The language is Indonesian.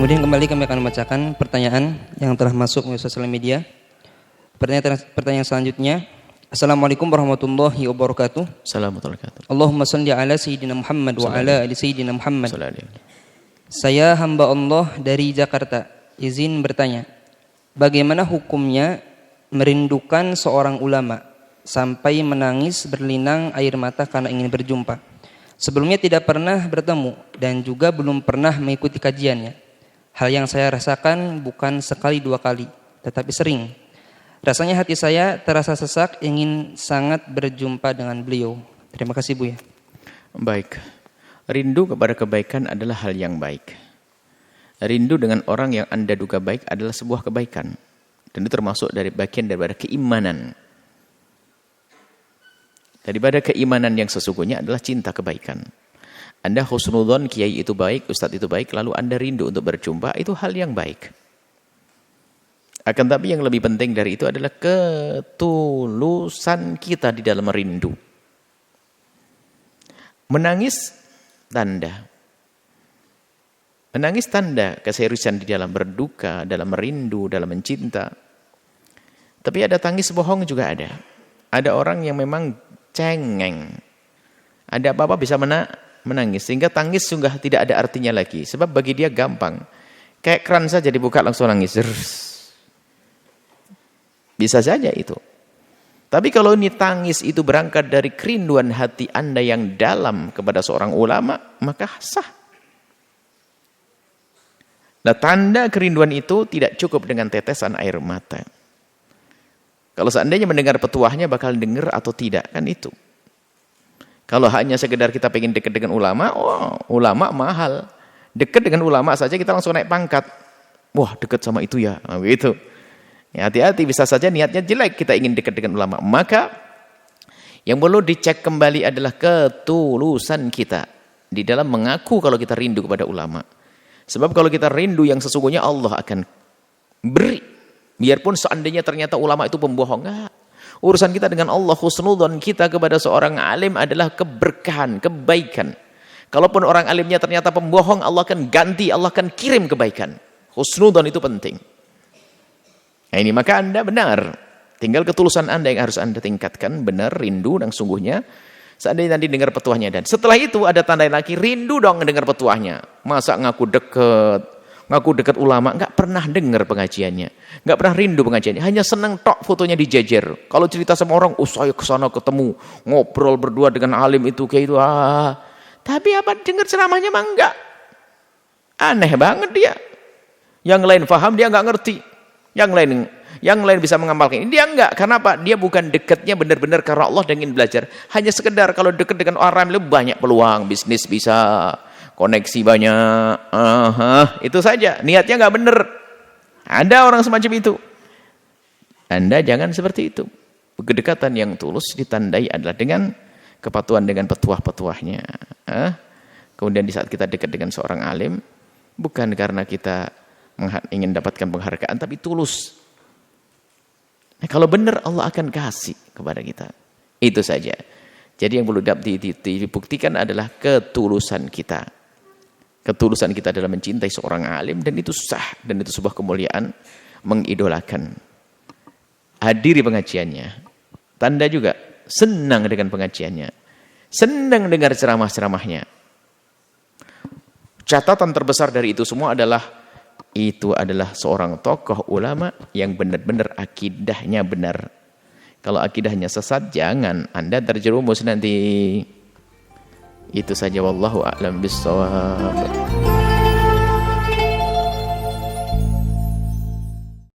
Kemudian kembali kami akan membacakan pertanyaan yang telah masuk melalui sosial media. Pertanyaan selanjutnya. Assalamualaikum warahmatullahi wabarakatuh. Assalamualaikum warahmatullahi wabarakatuh. Allahumma salli ala Sayyidina Muhammad wa ala ali Sayyidina Muhammad. Saya hamba Allah dari Jakarta. Izin bertanya, bagaimana hukumnya merindukan seorang ulama sampai menangis berlinang air mata karena ingin berjumpa? Sebelumnya tidak pernah bertemu dan juga belum pernah mengikuti kajiannya. Hal yang saya rasakan bukan sekali dua kali, tetapi sering. Rasanya hati saya terasa sesak, ingin sangat berjumpa dengan beliau. Terima kasih Bu ya. Baik, rindu kepada kebaikan adalah hal yang baik. Rindu dengan orang yang Anda duga baik adalah sebuah kebaikan. Dan itu termasuk dari bagian daripada keimanan. Daripada keimanan yang sesungguhnya adalah cinta kebaikan. Anda husnudzon, kiai itu baik, ustadz itu baik, lalu Anda rindu untuk berjumpa, itu hal yang baik. Akan tapi yang lebih penting dari itu adalah ketulusan kita di dalam rindu. Menangis tanda. Menangis tanda keseriusan di dalam berduka, dalam merindu, dalam mencinta. Tapi ada tangis bohong juga ada. Ada orang yang memang cengeng. Ada apa-apa bisa menangis. Sehingga tangis sudah tidak ada artinya lagi. Sebab bagi dia gampang. Kayak keran saja dibuka langsung nangis. Bisa saja itu. Tapi kalau ini tangis itu berangkat dari kerinduan hati Anda yang dalam kepada seorang ulama, maka sah. Nah, tanda kerinduan itu tidak cukup dengan tetesan air mata. Kalau seandainya mendengar petuahnya bakal dengar atau tidak, kan itu. Kalau hanya sekedar kita pengen dekat dengan ulama, ulama mahal. Dekat dengan ulama saja kita langsung naik pangkat. Wah, dekat sama itu ya, gitu. Ya, hati-hati, bisa saja niatnya jelek, kita ingin dekat dengan ulama. Maka yang perlu dicek kembali adalah ketulusan kita di dalam mengaku kalau kita rindu kepada ulama. Sebab kalau kita rindu yang sesungguhnya, Allah akan beri. Biarpun seandainya ternyata ulama itu pembohong, enggak. Urusan kita dengan Allah, husnudzon kita kepada seorang alim adalah keberkahan, kebaikan. Kalaupun orang alimnya ternyata pembohong, Allah akan ganti, Allah akan kirim kebaikan. Husnudzon itu penting. Nah ini maka Anda benar. Tinggal ketulusan Anda yang harus Anda tingkatkan. Benar, rindu dan sungguhnya. Seandainya nanti dengar petuahnya. Dan setelah itu ada tanda lagi, rindu dong dengar petuahnya. Masa ngaku dekat ulama, nggak pernah dengar pengajiannya. Nggak pernah rindu pengajiannya. Hanya senang tok fotonya dijejer. Kalau cerita sama orang, saya kesana ketemu. Ngobrol berdua dengan alim itu, kayak itu. Tapi apa dengar ceramahnya mah enggak. Aneh banget dia. Yang lain paham, dia nggak ngerti. Yang lain bisa mengamalkan ini, dia enggak. Karena apa? Dia bukan dekatnya benar-benar karena Allah dan ingin belajar. Hanya sekedar kalau dekat dengan orang lebih banyak peluang bisnis, bisa koneksi banyak. Itu saja. Niatnya enggak benar. Ada orang semacam itu. Anda jangan seperti itu. Kedekatan yang tulus ditandai adalah dengan kepatuhan dengan petuah-petuahnya. Kemudian di saat kita dekat dengan seorang alim, bukan karena kita ingin dapatkan penghargaan, tapi tulus. Nah, kalau benar Allah akan kasih kepada kita. Itu saja. Jadi yang perlu dibuktikan adalah ketulusan kita. Ketulusan kita dalam mencintai seorang alim, dan itu sah, dan itu sebuah kemuliaan, mengidolakan. Hadiri pengajiannya. Tanda juga senang dengan pengajiannya. Senang dengar ceramah-ceramahnya. Catatan terbesar dari itu semua adalah itu adalah seorang tokoh ulama yang benar-benar akidahnya benar. Kalau akidahnya sesat, jangan Anda terjerumus nanti. Itu saja, wallahu a'lam bishawab.